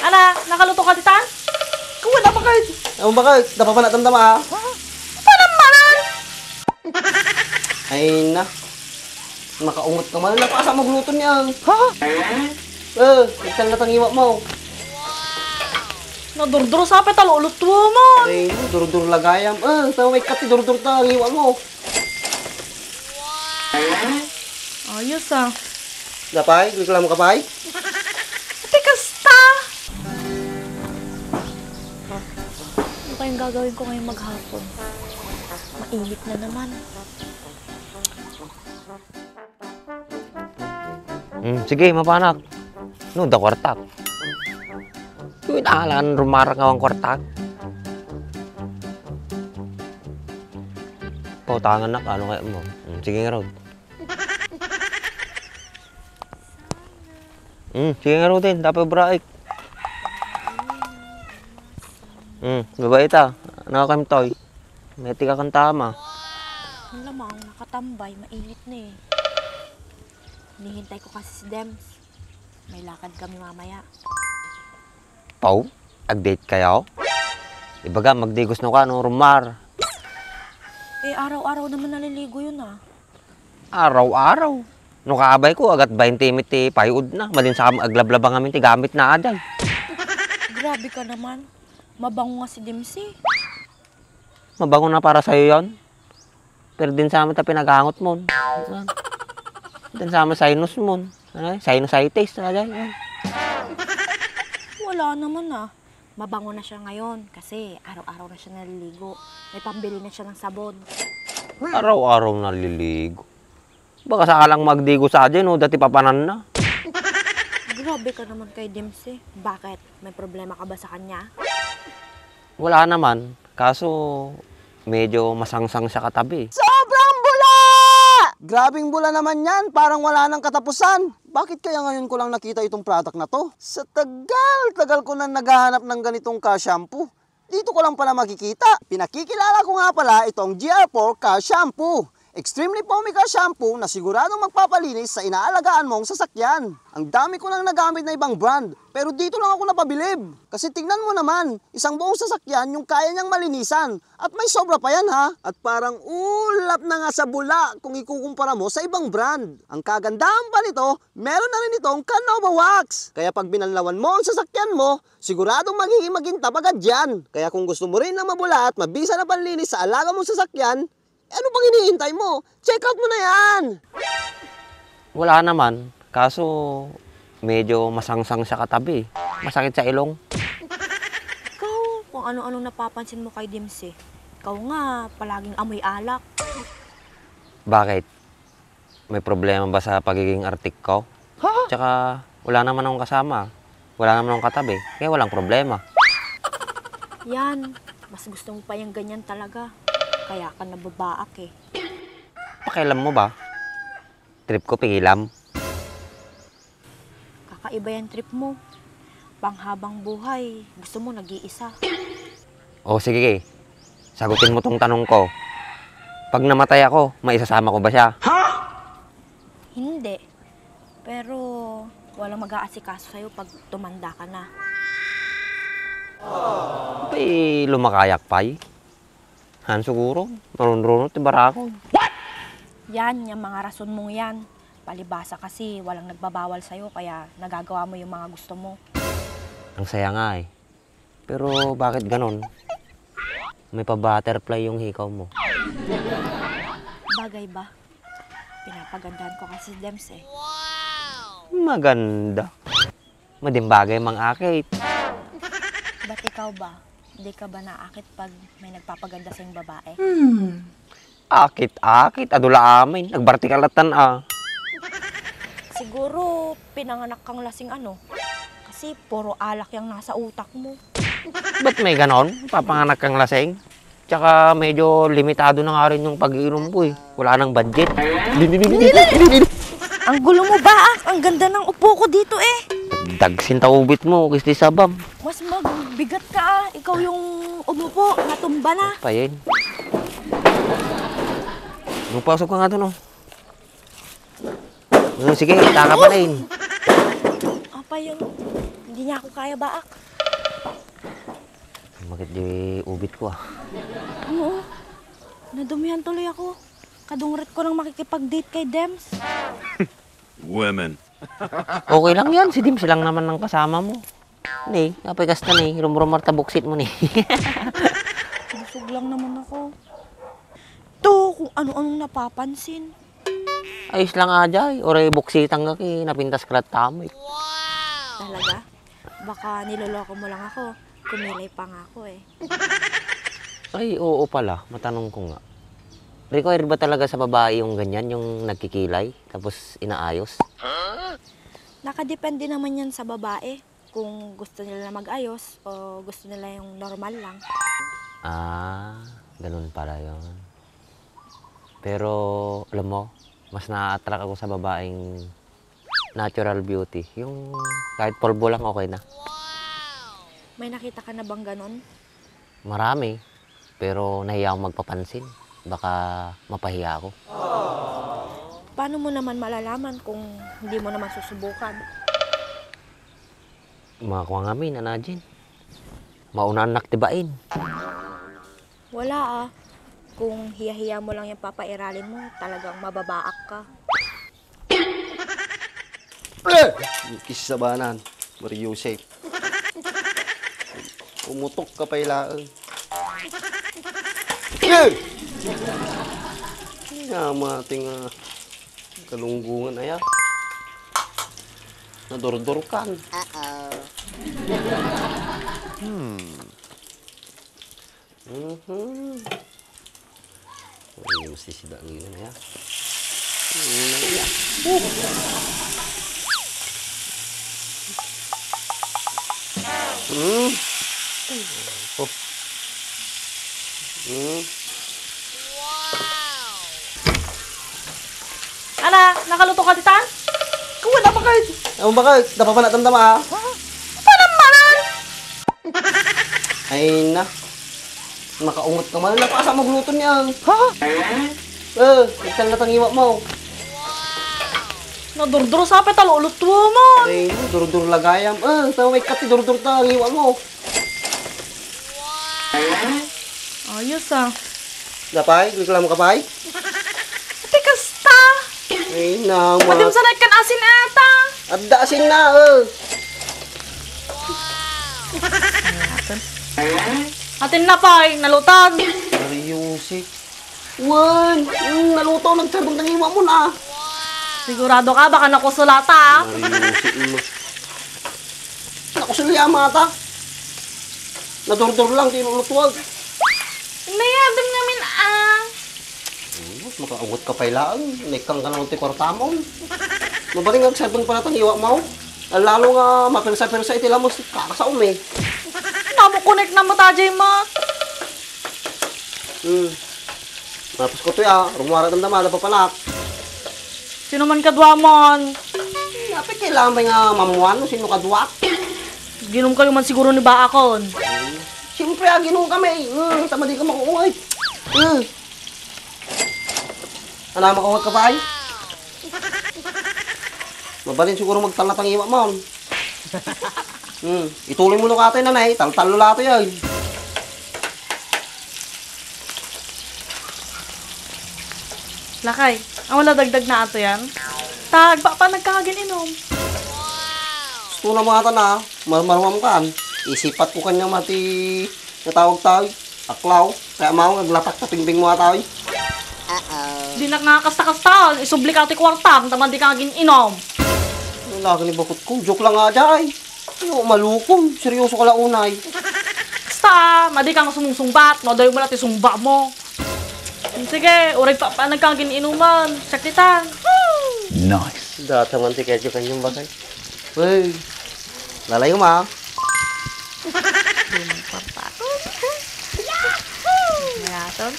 Ana, nakaluto ka titan? Wala pa kahit. Ano ba kahit? Napapanatanda ma ha? Panamanan! Ay na. Makaungot ka man. Napasa magluto niya. Ha? Ital na tangiwa mo. Nadurduro sa petal, ulot mo. Ay, dur-dur lagayam. Sa may kati dur-dur ta. Tangiwa mo. Ayos ah. Lapay? Gusto lang mo kapay? Ate, kasta! Ano kayong gagawin ko ngayong maghapon? Mainit na naman. Sige, mapanak. No, da kwartak. Yung inaalaan, rumarang awang kwartak. Pautangan na, ano kaya mo? Sige nga, Rod. Sige nga, Rod din. Dapat braik. Babae ta. Nakakamtoy. May tika kang tama. Ang lamang, nakatambay, mainit na eh. Hinihintay ko kasi si Dems. May lakad kami mamaya. Pau, ag-date kayo? Ibaga, magdigos no ka, no, rumar. Eh, araw-araw naman naliligo yun ah. Araw-araw. No kaabay ko, agat 20 miti payud na. Malin sa aglablabang amin ti gamit na aday. Grabe ka naman. Mabango nga si Dems eh. Mabango na para sa'yo yon. Pero din sa amin ta pinaghangot mo. Din sa amin sinus mo. Sinusitis. Wala naman ah. Mabango na siya ngayon kasi araw-araw na siya naliligo. May pambili na siya ng sabon. Araw-araw naliligo. Baka sakalang magdigo sa atin, no? Dati papanan na. Grabe ka naman kay Dems eh. Bakit? May problema ka ba sa kanya? Wala naman. Kaso, medyo masangsang siya katabi. Sobrang bula! Grabing bula naman yan. Parang wala nang katapusan. Bakit kaya ngayon ko lang nakita itong product na to? Sa tagal ko na naghahanap ng ganitong ka-shampoo. Dito ko lang pala makikita. Pinakikilala ko nga pala itong GR4 ka-shampoo. Extremely foamy ka-shampoo na siguradong magpapalinis sa inaalagaan mong sasakyan. Ang dami ko nang nagamit na ibang brand, pero dito lang ako napabilib. Kasi tingnan mo naman, isang buong sasakyan yung kaya niyang malinisan. At may sobra pa yan ha. At parang ulap na nga sa bula kung ikukumpara mo sa ibang brand. Ang kagandahan pa nito, meron na rin itong Canova Wax. Kaya pag binanlawan mo ang sasakyan mo, siguradong magiging magintab agad yan. Kaya kung gusto mo rin na mabula at mabisa na panlinis sa alaga mong sasakyan, ano bang iniintay mo? Check out mo na yan! Wala naman. Kaso, medyo masangsang siya katabi. Masakit sa ilong. Ikaw, kung ano-ano napapansin mo kay Dems eh. Ikaw nga, palaging amoy alak. Bakit? May problema ba sa pagiging artik ko? Tsaka, wala naman akong kasama. Wala naman akong katabi. Kaya walang problema. Yan, mas gusto mo pa yung ganyan talaga. Kaya ka nababaak eh. Pakialam mo ba? Trip ko pigilam. Kakaiba yung trip mo. Panghabang buhay, gusto mo nag-iisa. O sige, sagutin mo tong tanong ko. Pag namatay ako, maisasama ko ba siya? Hindi. Pero walang mag-aasikaso sa'yo pag tumanda ka na. Ba'y lumakayak pa'y? Han siguro, marunong ti barako. Yan, yung mga rason mong yan. Palibasa kasi walang nagbabawal sa'yo kaya nagagawa mo yung mga gusto mo. Ang saya nga eh. Pero bakit ganon? May pa-butterfly yung hikaw mo. Bagay ba? Pinapagandahan ko kasi si Dems eh. Maganda. Madimbagay mang akit. Ba't ikaw ba? Hindi ka ba naakit pag may nagpapaganda sa yung babae? Akit. Adula amin. Nagbartikalatan Siguro pinanganak kang lasing ano. Kasi puro alak yung nasa utak mo. Ba't may ganon? Papanganak kang lasing? Tsaka medyo limitado na nga rin yung pag-iinom ko eh. Wala nang budget. Ang gulo mo ba ah? Ang ganda ng upo ko dito eh. Dagsin taubit mo, kisti sabam. Mas magbigat ka ah. Ikaw yung umupo, natumba na. Payin. Pasok ka nga doon, oh. Sige, taka pa rin. Apa yung Hindi niya ako kaya baak. Bakit di ubit ko ah? Oo. Nadumihan tuloy ako. Kadungret ko nang makikipag-date kay Dems. Women. Okay lang yan, si Dims lang naman ng kasama mo. Hindi, kapay kasta ni, rumrumar tabuksit mo ni. Busog lang naman ako. To, kung ano-anong napapansin. Ayos lang ajay, oray buksitang ka ki, napintas kalat tamoy. Talaga? Baka niloloko mo lang ako. Kumilay pa nga ako eh. Ay, oo pala, matanong ko nga. Required ba talaga sa babae yung ganyan, yung nagkikilay, tapos inaayos? Nakadepende naman yan sa babae. Kung gusto nila na mag-ayos o gusto nila yung normal lang. Ah, ganun pala yun. Pero, alam mo, mas na-attract ako sa babaeng natural beauty. Yung kahit polvo lang okay na. May nakita ka na bang ganon? Marami, pero nahiya akong magpapansin. Baka mapahiya ako. Paano mo naman malalaman kung hindi mo naman susubukan? Makakuha nga min, anajin. Maunaan naktibain. Wala ah. Kung hiya-hiya mo lang yung papairalin mo, talagang mababaak ka. Kis sa banan. Mario Yusef. Umutok ka pa ilaan. Nga ating kalunggungan aya. Nadordorkan. Ay, masisida ang yun aya. Oh. Ana, nakaluto ka titan? Kuha na bakit? Ano bakit? Dapat pa natandama ha? Panamanan! Ay na. Nakaungot ka man. Napasa magluto niyan. Ha? Ital na tangiwa mo. Nadurduro sa petal, ulot mo. Ay, dur-dur lagayam. Tama may kati dur-dur ta. Tangiwa mo. Ayos ah. Lapay? Reklamo ka pay? Ate kasta! Ay na, Pati mo sa kan asin ata. Adda asin na, Atin na pa, nalutan. Mariusik. Wan, naluto. Nagtarbong tangiwa mo na. Sigurado ka, baka nakusulata. Mariusik mo. Nakusulya mata. Nadur-dur lang, tinulutuwag. Nayabing namin ah. Makaungot ka pa ilaan. Nekang ka na ng tikortamon. Mabaling ang sabon pa na tangiwa mo. Lalo nga mapirsa-pirsa itilamos kakasaom eh. Namukunik na mo tajay mo. Tapos ko to ya, rumara ng damada pa palak. Sino man kadwamon? Dapat kailangan ba nga mamuan no? Sino kadwak? Ginom kayo man siguro ni Baakon. Siyempre, ginong kami. Tama di ka makuungay. Ano, makuungay ka pa ay? Mabalin siguro magtalatang iwa mo. Ituloy mo na katay nanay. Tal-talo lato yan. Lakay, ang wala dagdag na ato yan. Tag, pa nagkakagin inom. Gusto na mga na, marmarwam kan. Isipat ko kanya mati natawag tayo. Aklaw. Kaya mau naglatak sa pingbing mga tayo. Di na nga kasta-kasta, isublik ati kwartam, tamad di kagin inom. Lagi ni bakot ko. Joke lang nga dyan. Ano, malukom. Seryoso ka lang unay. Basta, madi kang sumusumbat, nodoy mo natin sumba mo. Sige, uray pa nagkagin inuman, sakitan. Nice. Data man tiket yung kanyang bagay. Hey, lalayo ma. Mayaton.